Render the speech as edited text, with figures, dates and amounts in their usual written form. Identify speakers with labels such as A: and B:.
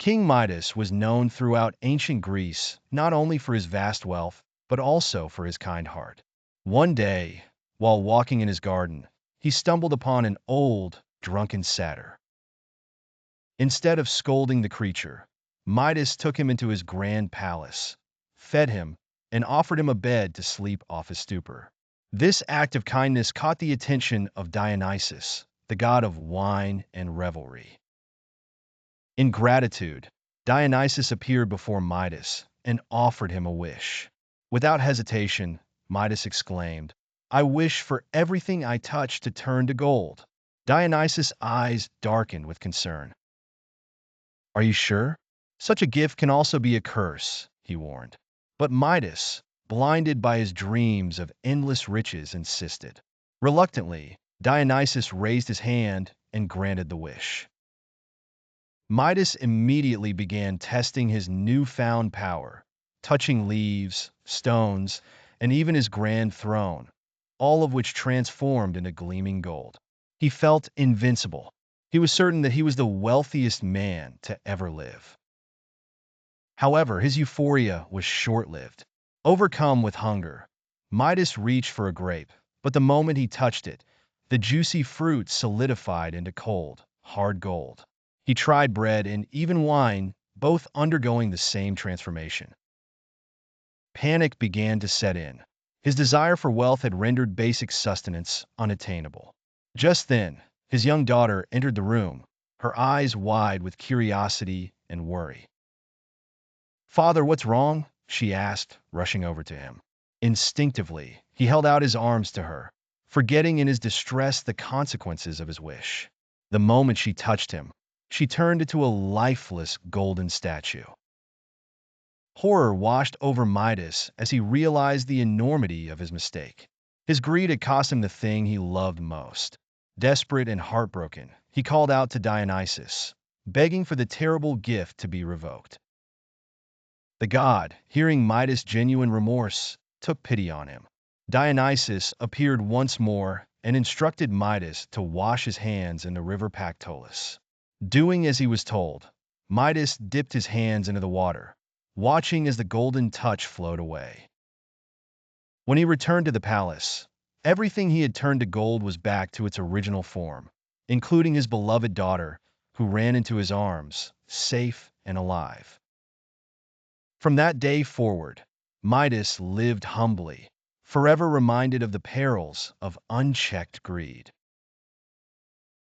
A: King Midas was known throughout ancient Greece not only for his vast wealth, but also for his kind heart. One day, while walking in his garden, he stumbled upon an old, drunken satyr. Instead of scolding the creature, Midas took him into his grand palace, fed him, and offered him a bed to sleep off his stupor. This act of kindness caught the attention of Dionysus, the god of wine and revelry. In gratitude, Dionysus appeared before Midas and offered him a wish. Without hesitation, Midas exclaimed, "I wish for everything I touch to turn to gold." Dionysus' eyes darkened with concern. "Are you sure? Such a gift can also be a curse," he warned. But Midas, blinded by his dreams of endless riches, insisted. Reluctantly, Dionysus raised his hand and granted the wish. Midas immediately began testing his newfound power, touching leaves, stones, and even his grand throne, all of which transformed into gleaming gold. He felt invincible. He was certain that he was the wealthiest man to ever live. However, his euphoria was short-lived. Overcome with hunger, Midas reached for a grape, but the moment he touched it, the juicy fruit solidified into cold, hard gold. He tried bread and even wine, both undergoing the same transformation. Panic began to set in. His desire for wealth had rendered basic sustenance unattainable. Just then, his young daughter entered the room, her eyes wide with curiosity and worry. "Father, what's wrong?" she asked, rushing over to him. Instinctively, he held out his arms to her, forgetting in his distress the consequences of his wish. The moment she touched him, she turned into a lifeless golden statue. Horror washed over Midas as he realized the enormity of his mistake. His greed had cost him the thing he loved most. Desperate and heartbroken, he called out to Dionysus, begging for the terrible gift to be revoked. The god, hearing Midas' genuine remorse, took pity on him. Dionysus appeared once more and instructed Midas to wash his hands in the river Pactolus. Doing as he was told, Midas dipped his hands into the water, watching as the golden touch flowed away. When he returned to the palace, everything he had turned to gold was back to its original form, including his beloved daughter, who ran into his arms, safe and alive. From that day forward, Midas lived humbly, forever reminded of the perils of unchecked greed.